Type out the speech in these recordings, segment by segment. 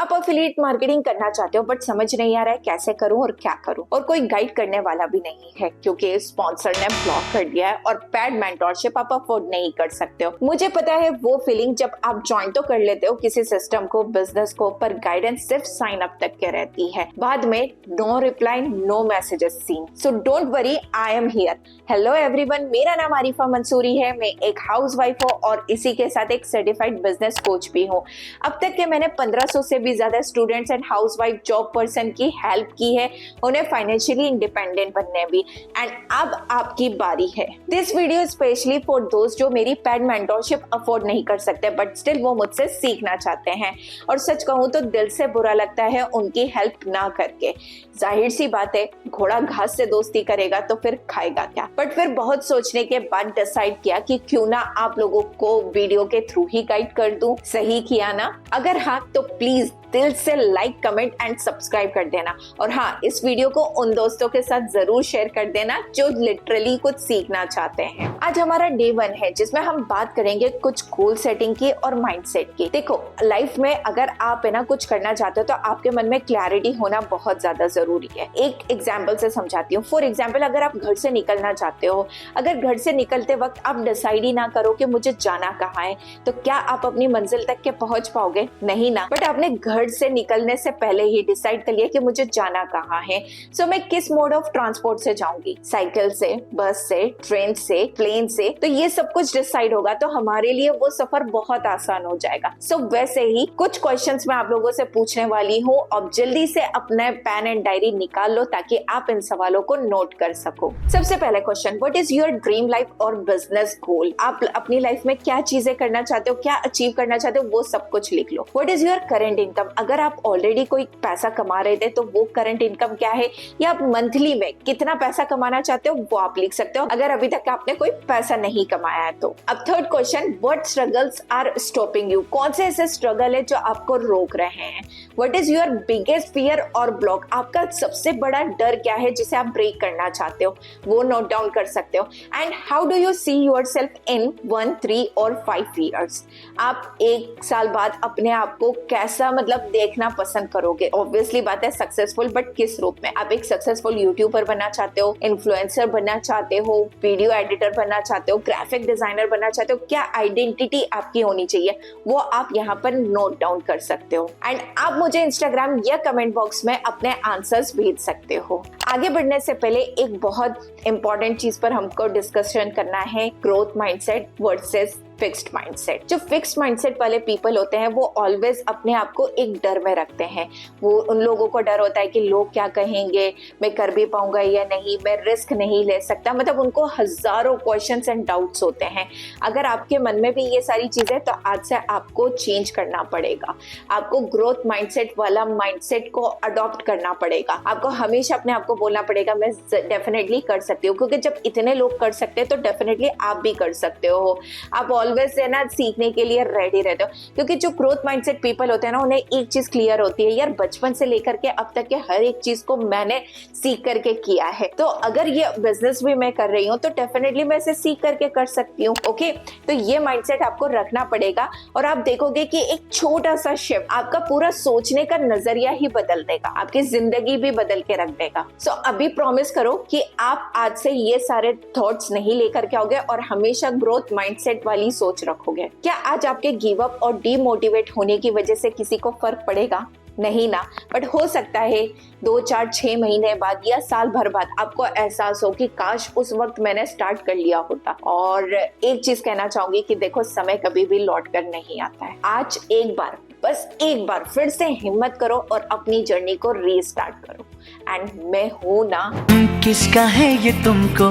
आप affiliate marketing करना चाहते हो बट समझ नहीं आ रहा है कैसे करूं और क्या करूं, और कोई गाइड करने वाला भी नहीं है क्योंकि स्पॉन्सर ने ब्लॉक कर दिया है और पेड मेंटोरशिप आप अफोर्ड नहीं कर सकते हो। मुझे पता है वो फीलिंग जब आप ज्वाइन तो कर लेते हो किसी सिस्टम को, बिजनेस को, पर गाइडेंस सिर्फ साइन अप तक के रहती है, बाद में no reply, no messages seen. So don't worry, I am here. Hello everyone, मेरा नाम आरिफा मंसूरी है। मैं एक हाउसवाइफ हूँ और इसी के साथ एक सर्टिफाइड बिजनेस कोच भी हूँ। अब तक के मैंने 1500 से भी ज्यादा students and housewife job person की हेल्प की है, उन्हें फाइनेंशियली इंडिपेंडेंट बनने भी। एंड अब आपकी बारी है। दिस वीडियो स्पेशली फॉर दोस्त जो मेरी पेड मेंटोरशिप अफोर्ड नहीं कर सकते बट स्टिल वो मुझसे सीखना चाहते हैं। और सच कहूँ तो दिल से बुरा लगता है उनकी हेल्प ना करके। जाहिर सी बात है, घोड़ा घास से दोस्ती करेगा तो फिर खाएगा क्या। बट फिर बहुत सोचने के बाद डिसाइड किया कि क्यों ना आप लोगों को वीडियो के थ्रू ही गाइड कर दूं। सही किया ना? अगर हाँ तो प्लीज दिल से लाइक, कमेंट एंड सब्सक्राइब कर देना। और हाँ, इस वीडियो को उन दोस्तों के साथ जरूर शेयर कर देना जो लिटरली कुछ सीखना चाहते हैं। आज हमारा डे 1 है जिसमें हम बात करेंगे कुछ गोल सेटिंग की और माइंडसेट की। देखो, लाइफ में अगर आप है ना कुछ करना चाहते हो तो आपके मन में क्लैरिटी होना बहुत ज्यादा जरूरी है। एक एग्जाम्पल से समझाती हूँ। फॉर एग्जाम्पल, अगर आप घर से निकलना चाहते हो, अगर घर से निकलते वक्त आप डिसाइड ही ना करो कि मुझे जाना कहाँ है, तो क्या आप अपनी मंजिल तक के पहुंच पाओगे? नहीं ना। बट आपने घर से निकलने से पहले ही डिसाइड कर लिया कि मुझे जाना कहाँ है। सो मैं किस मोड ऑफ ट्रांसपोर्ट से जाऊंगी, साइकिल से, बस से, ट्रेन से, प्लेन से, तो ये सब कुछ डिसाइड होगा तो हमारे लिए वो सफर बहुत आसान हो जाएगा। सो वैसे ही कुछ क्वेश्चंस मैं आप लोगों से पूछने वाली हूँ। अब जल्दी से अपने पेन एंड डायरी निकाल लो ताकि आप इन सवालों को नोट कर सको। सबसे पहले question, what is your dream life और बिजनेस गोल? आप अपनी लाइफ में क्या चीजें करना चाहते हो, क्या अचीव करना चाहते हो, वो सब कुछ लिख लो। What is your current income? अगर आप ऑलरेडी कोई पैसा कमा रहे थे तो वो करंट इनकम क्या है, या आप मंथली में कितना पैसा कमाना चाहते हो वो आप लिख सकते हो अगर अभी तक आपने कोई पैसा नहीं कमाया है तो। अब third question, what struggles are stopping you? कौन से ऐसे स्ट्रगल है जो आपको रोक रहे हैं? What is your biggest fear और ब्लॉक? आपका सबसे बड़ा डर क्या है जिसे आप ब्रेक करना चाहते हो, वो नोट डाउन कर सकते हो। And how do you see yourself in 1, 3 और 5 ईयर्स? आप 1 साल बाद अपने आप को कैसा देखना पसंद करोगे? ऑब्वियसली बात है सक्सेसफुल, बट किस रूप में? आप एक सक्सेसफुल यूट्यूबर बनना चाहते हो, इन्फ्लुएंसर बनना चाहते हो, वीडियो एडिटर बनना चाहते हो, ग्राफिक डिजाइनर बनना चाहते हो? क्या आइडेंटिटी आपकी होनी चाहिए वो आप यहाँ पर नोट डाउन कर सकते हो। एंड आप मुझे इंस्टाग्राम या कमेंट बॉक्स में अपने आंसर्स भेज सकते हो। आगे बढ़ने से पहले एक बहुत इंपॉर्टेंट चीज पर हमको डिस्कशन करना है, growth mindset versus fixed mindset. जो फिक्स्ड माइंडसेट वाले पीपल होते हैं वो ऑलवेज अपने आप को एक डर में रखते हैं। वो उन लोगों को डर होता है कि लोग क्या कहेंगे, मैं कर भी पाऊंगा या नहीं, मैं रिस्क नहीं ले सकता। उनको हजारों क्वेश्चंस एंड डाउट्स होते हैं। अगर आपके मन में भी ये सारी चीजें, तो आज से आपको चेंज करना पड़ेगा। आपको ग्रोथ माइंडसेट वाला माइंडसेट को अडॉप्ट करना पड़ेगा। आपको हमेशा अपने आप को बोलना पड़ेगा मैं डेफिनेटली कर सकती हूँ, क्योंकि जब इतने लोग कर सकते हैं तो डेफिनेटली आप भी कर सकते हो। आप ऑलवेज है ना सीखने के लिए रेडी रहते हो, क्योंकि जो ग्रोथ माइंडसेट पीपल होते हैं ना, उन्हें एक चीज क्लियर होती है, यार बचपन से लेकर के अब तक के हर एक चीज को मैंने सीख करके किया है, तो अगर ये बिजनेस भी मैं कर रही हूँ तो डेफिनेटली मैं इसे सीख करके कर सकती हूँ। ओके, तो ये माइंडसेट आपको रखना पड़ेगा और आप देखोगे कि एक छोटा सा शिफ्ट आपका पूरा सोचने का नजरिया ही बदल देगा, आपकी जिंदगी भी बदल के रख देगा। सो अभी प्रॉमिस करो कि आप आज से ये सारे थॉट्स नहीं लेकर के आओगे और हमेशा ग्रोथ माइंडसेट वाली सोच रखोगे। क्या आज आपके गिव अप और डीमोटिवेट होने की वजह से किसी को फर्क पड़ेगा? नहीं ना। बट हो सकता है 2, 4, 6 महीने बाद या साल भर बाद आपको एहसास हो कि काश उस वक्त मैंने स्टार्ट कर लिया होता। और एक चीज कहना चाहूंगी कि देखो, समय कभी भी लौट कर नहीं आता है। आज एक बार, बस एक बार फिर से हिम्मत करो और अपनी जर्नी को रीस्टार्ट करो। एंड मैं हूं ना। किसका है ये तुमको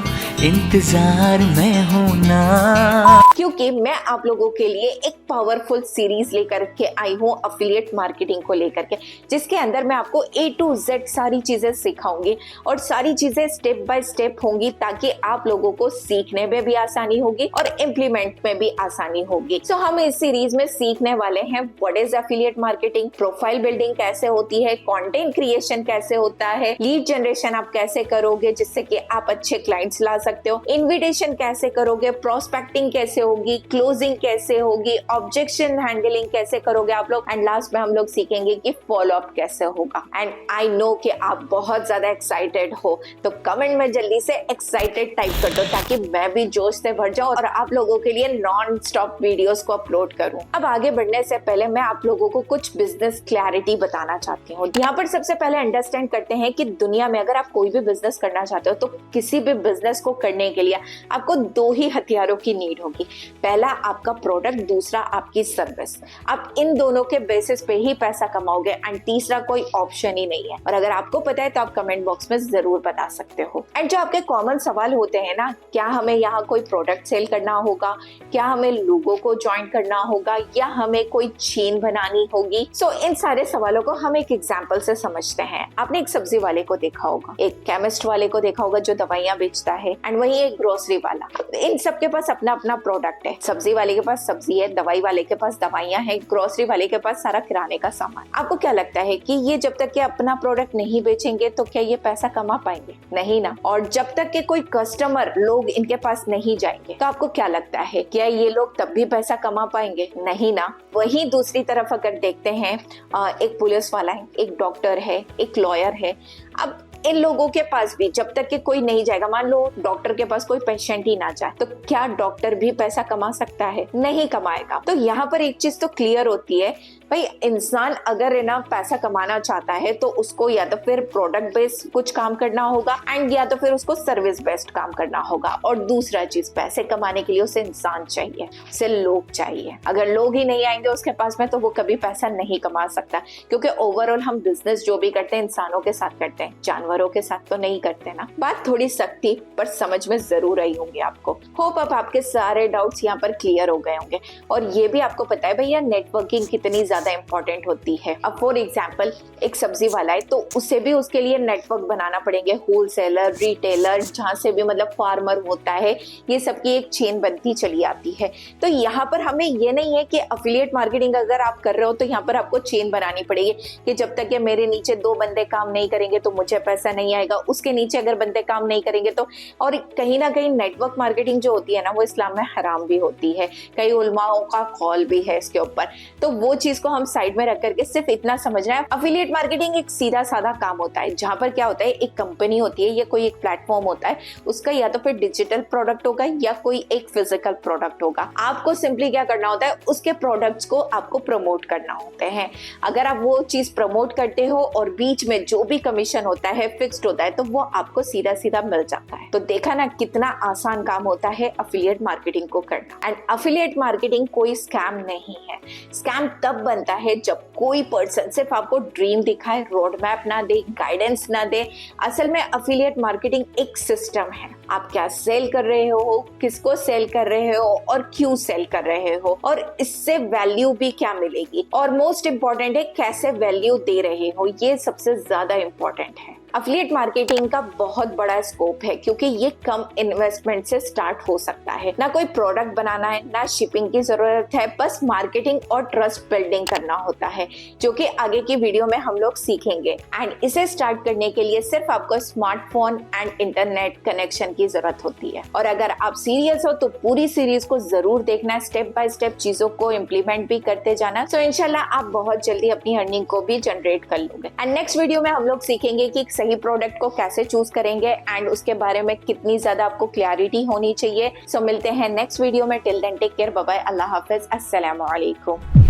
इंतजार में हूं ना, क्योंकि मैं आप लोगों के लिए एक पावरफुल सीरीज लेकर के आई हूँ एफिलिएट मार्केटिंग को लेकर के, जिसके अंदर मैं आपको A to Z सारी चीजें सिखाऊंगी और सारी चीजें स्टेप बाय स्टेप होंगी, ताकि आप लोगों को सीखने में भी आसानी होगी और इम्प्लीमेंट में भी आसानी होगी। सो हम इस सीरीज में सीखने वाले हैं what is affiliate marketing, profile building कैसे होती है, कंटेंट क्रिएशन कैसे होता है, लीड जनरेशन आप कैसे करोगे जिससे कि आप अच्छे क्लाइंट्स ला सकते हो, इन्विटेशन कैसे करोगे, प्रोस्पेक्टिंग कैसे होगी, क्लोजिंग कैसे होगी, ऑब्जेक्शन हैंडलिंग कैसे करोगे आप लोग, एंड लास्ट में हम लोग सीखेंगे कि फॉलो अप कैसे होगा। एंड आई नो कि आप बहुत ज्यादा एक्साइटेड हो, तो कमेंट में जल्दी से एक्साइटेड टाइप कर दो ताकि मैं भी जोश से भर जाऊं और आप लोगों के लिए नॉन स्टॉप वीडियोस को अपलोड करूं। अब आगे बढ़ने से पहले मैं आप लोगों को कुछ बिजनेस क्लैरिटी बताना चाहती हूँ। यहाँ पर सबसे पहले अंडरस्टैंड करते हैं कि दुनिया में अगर आप कोई भी बिजनेस करना चाहते हो तो किसी भी बिजनेस को करने के लिए आपको दो ही हथियारों की नीड होगी। पहला आपका प्रोडक्ट, दूसरा आपकी सर्विस। आप इन दोनों के बेसिस पे ही पैसा कमाओगे एंड तीसरा कोई ऑप्शन ही नहीं है। और अगर आपको पता है तो आप कमेंट बॉक्स में जरूर बता सकते हो। एंड जो आपके कॉमन सवाल होते हैं ना, क्या हमें यहाँ कोई प्रोडक्ट सेल करना होगा, क्या हमें लोगों को ज्वाइन करना होगा, या हमें कोई चेन बनानी होगी। सो इन सारे सवालों को हम एक एग्जांपल से समझते हैं। आपने एक सब्जी वाले को देखा होगा, एक केमिस्ट वाले को देखा होगा जो दवाइयां बेचता है, एंड वही एक ग्रोसरी वाला। इन सबके पास अपना अपना प्रोडक्ट है। सब्जी वाले के पास सब्जी है, दवाई वाले के पास दवाइयां हैं, ग्रोसरी वाले के पास सारा किराने का सामान। आपको क्या लगता है कि ये जब तक कि अपना प्रोडक्ट नहीं बेचेंगे तो क्या ये पैसा कमा पाएंगे? नहीं ना। और जब तक कि कोई कस्टमर लोग इनके पास नहीं जाएंगे तो आपको क्या लगता है क्या ये लोग तब भी पैसा कमा पाएंगे? नहीं ना। वहीं दूसरी तरफ अगर देखते हैं, एक पुलिस वाला है, एक डॉक्टर है, एक लॉयर है। अब इन लोगों के पास भी जब तक कि कोई नहीं जाएगा, मान लो डॉक्टर के पास कोई पेशेंट ही ना जाए, तो क्या डॉक्टर भी पैसा कमा सकता है? नहीं कमाएगा। तो यहाँ पर एक चीज तो क्लियर होती है भाई, इंसान अगर ना पैसा कमाना चाहता है तो उसको या तो फिर प्रोडक्ट बेस्ड कुछ काम करना होगा एंड या तो फिर उसको सर्विस बेस्ड काम करना होगा। और दूसरा चीज, पैसे कमाने के लिए उसे इंसान चाहिए, उसे लोग चाहिए। अगर लोग ही नहीं आएंगे उसके पास में तो वो कभी पैसा नहीं कमा सकता, क्योंकि ओवरऑल हम बिजनेस जो भी करते हैं इंसानों के साथ करते हैं, जानवरों के साथ तो नहीं करते ना। बात थोड़ी सख्त थी पर समझ में जरूर आई होंगी आपको। होप अब आपके सारे डाउट्स यहाँ पर क्लियर हो गए होंगे। और ये भी आपको पता है भैया नेटवर्किंग कितनी ज्यादा इंपॉर्टेंट होती है। अब फॉर एग्जांपल एक सब्जी वाला है तो उसे भी उसके लिए नेटवर्क बनाना पड़ेंगे, होलसेलर, रिटेलर, जहां से भी मतलब फार्मर होता है, ये सबकी एक चेन बनती चली आती है। तो यहाँ पर हमें ये नहीं है कि अफिलिएट मार्केटिंग अगर आप कर रहे हो तो यहाँ पर आपको चेन बनानी पड़ेगी कि जब तक ये मेरे नीचे 2 बंदे काम नहीं करेंगे तो मुझे पैसा नहीं आएगा, उसके नीचे अगर बंदे काम नहीं करेंगे तो। और कहीं ना कहीं नेटवर्क मार्केटिंग जो होती है ना वो इस्लाम में हराम भी होती है, कई उलमाओं का कॉल भी है इसके ऊपर। तो वो चीज को हम साइड में रख करके सिर्फ इतना समझना है, अफिलिएट मार्केटिंग एक सीधा साधा काम होता है जहां पर क्या होता है, एक कंपनी होती है या कोई एक प्लेटफॉर्म होता है, उसका या तो फिर डिजिटल प्रोडक्ट होगा या कोई एक फिजिकल प्रोडक्ट होगा। आपको सिंपली क्या करना होता है, उसके प्रोडक्ट्स को आपको प्रमोट करना होते हैं। अगर आप वो चीज प्रमोट करते हो और बीच में जो भी कमीशन होता है फिक्स्ड होता है तो वो आपको सीधा सीधा मिल जाता है। तो देखा ना कितना आसान काम होता है अफिलिएट मार्केटिंग को करना। एंड अफिलिएट मार्केटिंग कोई स्कैम नहीं है। स्कैम तब बनता है जब कोई पर्सन सिर्फ आपको ड्रीम दिखाए, रोड मैप ना दे, गाइडेंस ना दे। असल में अफिलिएट मार्केटिंग एक सिस्टम है। आप क्या सेल कर रहे हो, किसको सेल कर रहे हो और क्यों सेल कर रहे हो, और इससे वैल्यू भी क्या मिलेगी, और मोस्ट इंपॉर्टेंट है कैसे वैल्यू दे रहे हो, ये सबसे ज्यादा इंपॉर्टेंट है। अफिलिएट मार्केटिंग का बहुत बड़ा स्कोप है क्योंकि ये कम इन्वेस्टमेंट से स्टार्ट हो सकता है। ना कोई प्रोडक्ट बनाना है, ना शिपिंग की जरूरत है, बस मार्केटिंग और ट्रस्ट बिल्डिंग करना होता है, जो कि आगे की वीडियो में हम लोग सीखेंगे। एंड इसे स्टार्ट करने के लिए सिर्फ आपको स्मार्टफोन एंड इंटरनेट कनेक्शन की जरूरत होती है। और अगर आप सीरियस हो तो पूरी सीरीज को जरूर देखना, स्टेप बाय स्टेप चीजों को इम्प्लीमेंट भी करते जाना। सो इंशाल्लाह आप बहुत जल्दी अपनी अर्निंग को भी जनरेट कर लोगे। एंड नेक्स्ट वीडियो में हम लोग सीखेंगे कि सही प्रोडक्ट को कैसे चूज करेंगे एंड उसके बारे में कितनी ज्यादा आपको क्लैरिटी होनी चाहिए। सो मिलते हैं नेक्स्ट वीडियो में। Till then take care, bye bye, अल्लाह हाफिज, अस्सलाम वालेकुम।